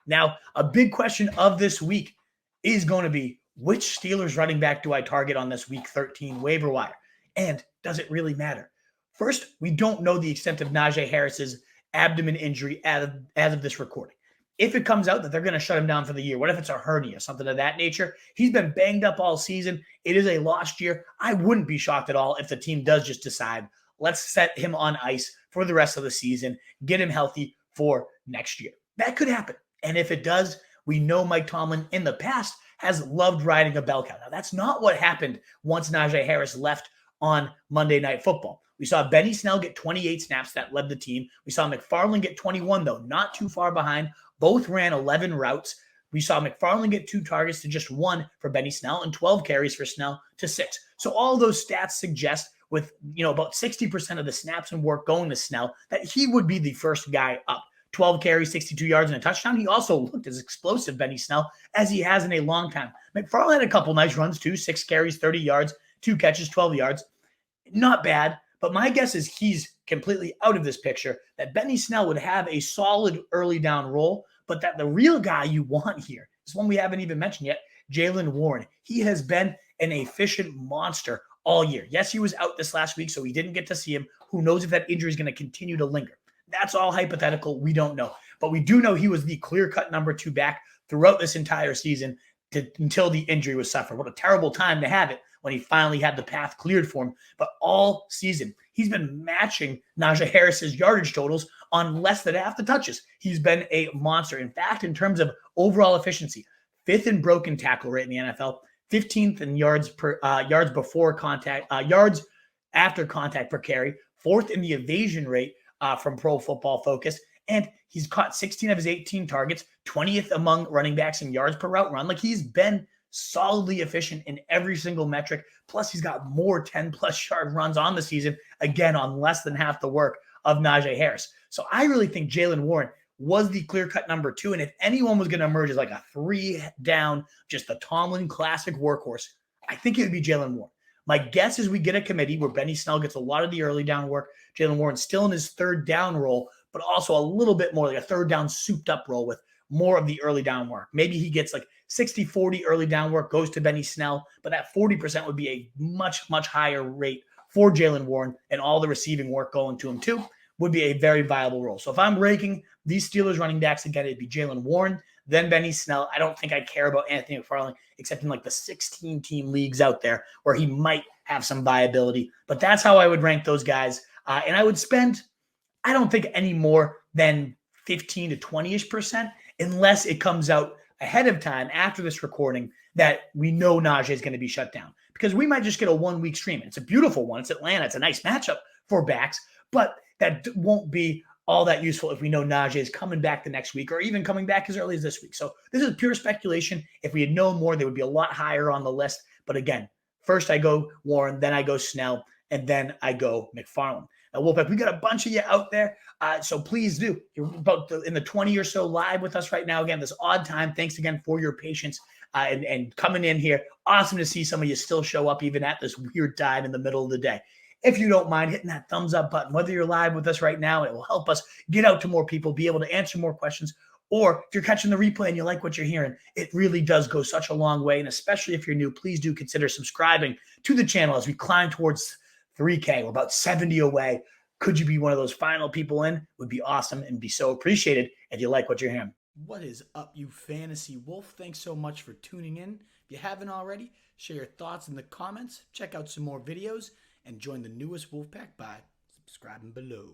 Now, a big question of this week is going to be, which Steelers running back do I target on this week 13 waiver wire? And does it really matter? First, we don't know the extent of Najee Harris's abdomen injury as of this recording. If it comes out that they're going to shut him down for the year, what if it's a hernia, something of that nature? He's been banged up all season. It is a lost year. I wouldn't be shocked at all if the team does just decide, let's set him on ice for the rest of the season, get him healthy for next year. That could happen. And if it does, we know Mike Tomlin in the past has loved riding a bell cow. Now, that's not what happened once Najee Harris left on Monday Night Football. We saw Benny Snell get 28 snaps that led the team. We saw McFarland get 21, though, not too far behind. Both ran 11 routes. We saw McFarland get 2 targets to just 1 for Benny Snell and 12 carries for Snell to 6. So all those stats suggest with, about 60% of the snaps and work going to Snell that he would be the first guy up. 12 carries, 62 yards, and a touchdown. He also looked as explosive, Benny Snell, as he has in a long time. McFarland had a couple nice runs too, 6 carries, 30 yards, 2 catches, 12 yards. Not bad, but my guess is he's completely out of this picture, that Benny Snell would have a solid early down role, but that the real guy you want here is one we haven't even mentioned yet, Jaylen Warren. He has been an efficient monster all year. Yes, he was out this last week, so we didn't get to see him. Who knows if that injury is going to continue to linger? That's all hypothetical. We don't know. But we do know he was the clear-cut number 2 back throughout this entire season until the injury was suffered. What a terrible time to have it when he finally had the path cleared for him. But all season, he's been matching Najee Harris's yardage totals on less than half the touches. He's been a monster. In fact, in terms of overall efficiency, 5th in broken tackle rate in the NFL, 15th in yards before contact, yards after contact per carry, 4th in the evasion rate from Pro Football Focus, and he's caught 16 of his 18 targets, 20th among running backs in yards per route run. Like, he's been solidly efficient in every single metric. Plus, he's got more 10-plus yard runs on the season, again, on less than half the work of Najee Harris. So I really think Jaylen Warren was the clear-cut number 2, and if anyone was going to emerge as like a 3-down, just the Tomlin classic workhorse, I think it would be Jaylen Warren. My guess is we get a committee where Benny Snell gets a lot of the early down work. Jaylen Warren still in his 3rd down role, but also a little bit more like a 3rd down souped up role with more of the early down work. Maybe he gets like 60-40 early down work, goes to Benny Snell, but that 40% would be a much, much higher rate for Jaylen Warren, and all the receiving work going to him too would be a very viable role. So if I'm ranking these Steelers running backs again, it'd be Jaylen Warren, then Benny Snell. I don't think I care about Anthony McFarland, except in like the 16-team leagues out there where he might have some viability. But that's how I would rank those guys. And I would spend, I don't think, any more than 15 to 20-ish% unless it comes out ahead of time after this recording that we know Najee is going to be shut down. Because we might just get a 1-week stream. It's a beautiful one. It's Atlanta. It's a nice matchup for backs. But that won't be all that useful if we know Najee is coming back the next week or even coming back as early as this week. So this is pure speculation. If we had known more, they would be a lot higher on the list. But again, first I go Warren, then I go Snell, and then I go McFarland. Now, Wolfpack, we got a bunch of you out there, so please do. You're about in the 20 or so live with us right now. Again, this odd time. Thanks again for your patience and coming in here. Awesome to see some of you still show up even at this weird time in the middle of the day. If you don't mind hitting that thumbs up button, whether you're live with us right now, it will help us get out to more people, be able to answer more questions. Or if you're catching the replay and you like what you're hearing, it really does go such a long way. And especially if you're new, please do consider subscribing to the channel as we climb towards 3K. We're about 70 away. Could you be one of those final people in? Would be awesome and be so appreciated if you like what you're hearing. What is up, you fantasy wolf? Thanks so much for tuning in. If you haven't already, share your thoughts in the comments. Check out some more videos and join the newest Wolfpack by subscribing below.